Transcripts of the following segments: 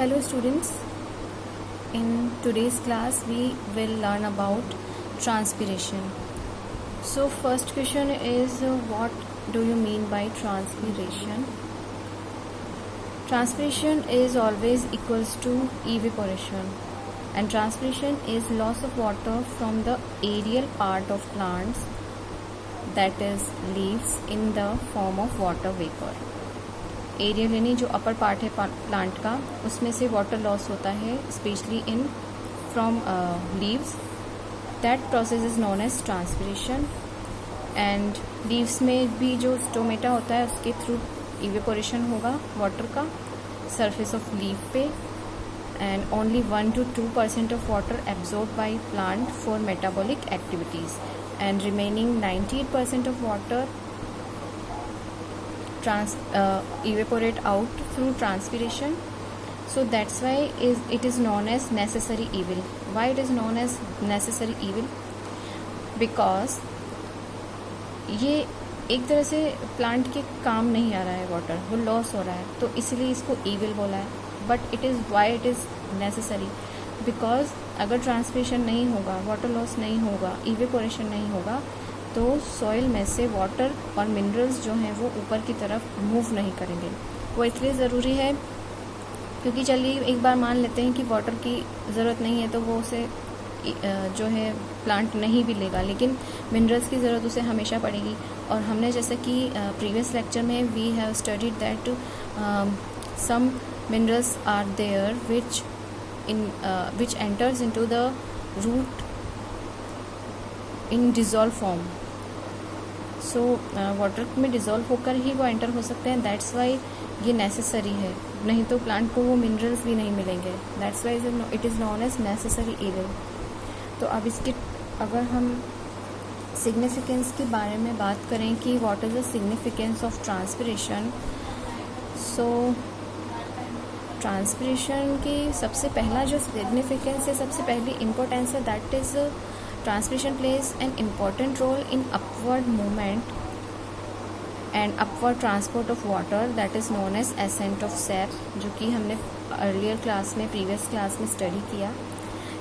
Hello students, in today's class we will learn about transpiration. So first question is what do you mean by transpiration? Transpiration is always equals to evaporation, and transpiration is loss of water from the aerial part of plants, that is leaves, in the form of water vapor. Aerial यानी जो upper part है plant का, उसमें से water loss होता है specially in from leaves. That process is known as transpiration. And leaves में भी जो स्टोमेटा होता है उसके थ्रू इवेपोरेशन होगा वाटर का सरफेस ऑफ लीफ पे, and only 1 to 2% of water absorb by plant for metabolic activities, and remaining 98% of water evaporate out through transpiration. So that's why it is known as necessary evil. Why it is known as necessary evil? Because ये एक तरह से plant के काम नहीं आ रहा है, water वो लॉस हो रहा है, तो इसलिए इसको evil बोला है. But it is why it is necessary, because अगर ट्रांसपिरेशन नहीं होगा, वाटर लॉस नहीं होगा, इवेपोरेशन नहीं होगा, तो सॉइल में से वाटर और मिनरल्स जो हैं वो ऊपर की तरफ मूव नहीं करेंगे. वो इसलिए ज़रूरी है क्योंकि चलिए एक बार मान लेते हैं कि वाटर की ज़रूरत नहीं है तो वो उसे जो है प्लांट नहीं भी लेगा, लेकिन मिनरल्स की ज़रूरत उसे हमेशा पड़ेगी. और हमने जैसे कि प्रीवियस लेक्चर में we have studied that some minerals are there which enters into the root in dissolve form. So water में डिज़ोल्व होकर ही वो एंटर हो सकते हैं. दैट्स वाई ये नेसेसरी है, नहीं तो प्लांट को वो मिनरल्स भी नहीं मिलेंगे. That's why it is known as necessary evil. तो अब इसकी अगर हम सिग्निफिकेंस के बारे में बात करें कि what is the significance of transpiration. So transpiration की सबसे पहला जो सिग्निफिकेंस है, सबसे पहली इम्पोर्टेंस है, that is transpiration plays an important role in upward movement and upward transport of water, that is known as ascent of sap, जो कि हमने अर्लियर क्लास में, प्रीवियस क्लास में स्टडी किया.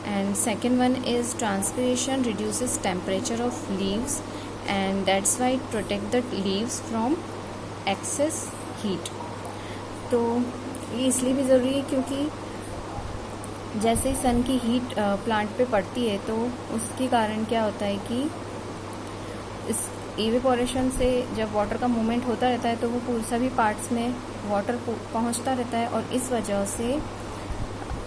And second one is transpiration reduces temperature of leaves, and that's why it protect the leaves from excess heat. तो ये इसलिए भी ज़रूरी है क्योंकि जैसे ही सन की हीट प्लांट पे पड़ती है तो उसके कारण क्या होता है कि इस इवेपोरेशन से जब वाटर का मूवमेंट होता रहता है तो वो सभी पार्ट्स में वाटर पहुंचता रहता है, और इस वजह से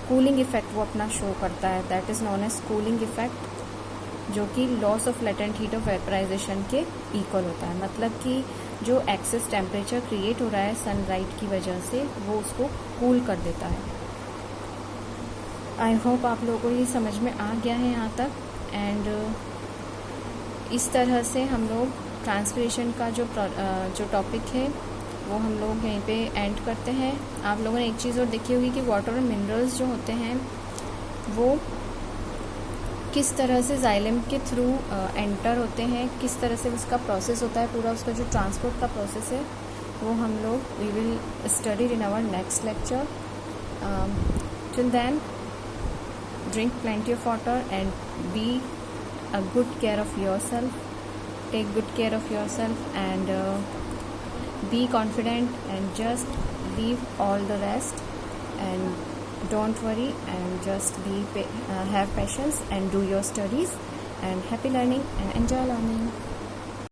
कूलिंग इफेक्ट वो अपना शो करता है. That is known as cooling effect, जो कि loss of latent heat of vaporization के इक्वल होता है. मतलब कि जो एक्सेस टेम्परेचर क्रिएट हो रहा है सनलाइट की वजह से, वो उसको कूल कर देता है. आई होप आप लोगों को ये समझ में आ गया है यहाँ तक. एंड इस तरह से हम लोग ट्रांसपिरेशन का जो टॉपिक है वो हम लोग यहीं पे एंड करते हैं. आप लोगों ने एक चीज़ और देखी होगी कि वाटर और मिनरल्स जो होते हैं वो किस तरह से जाइलम के थ्रू एंटर होते हैं, किस तरह से उसका प्रोसेस होता है, पूरा उसका जो ट्रांसपोर्ट का प्रोसेस है वो हम लोग we will study in our next lecture. Till then, drink plenty of water and be a good care of yourself. Take good care of yourself and be confident and just leave all the rest and don't worry and just have patience and do your studies, and happy learning and enjoy learning.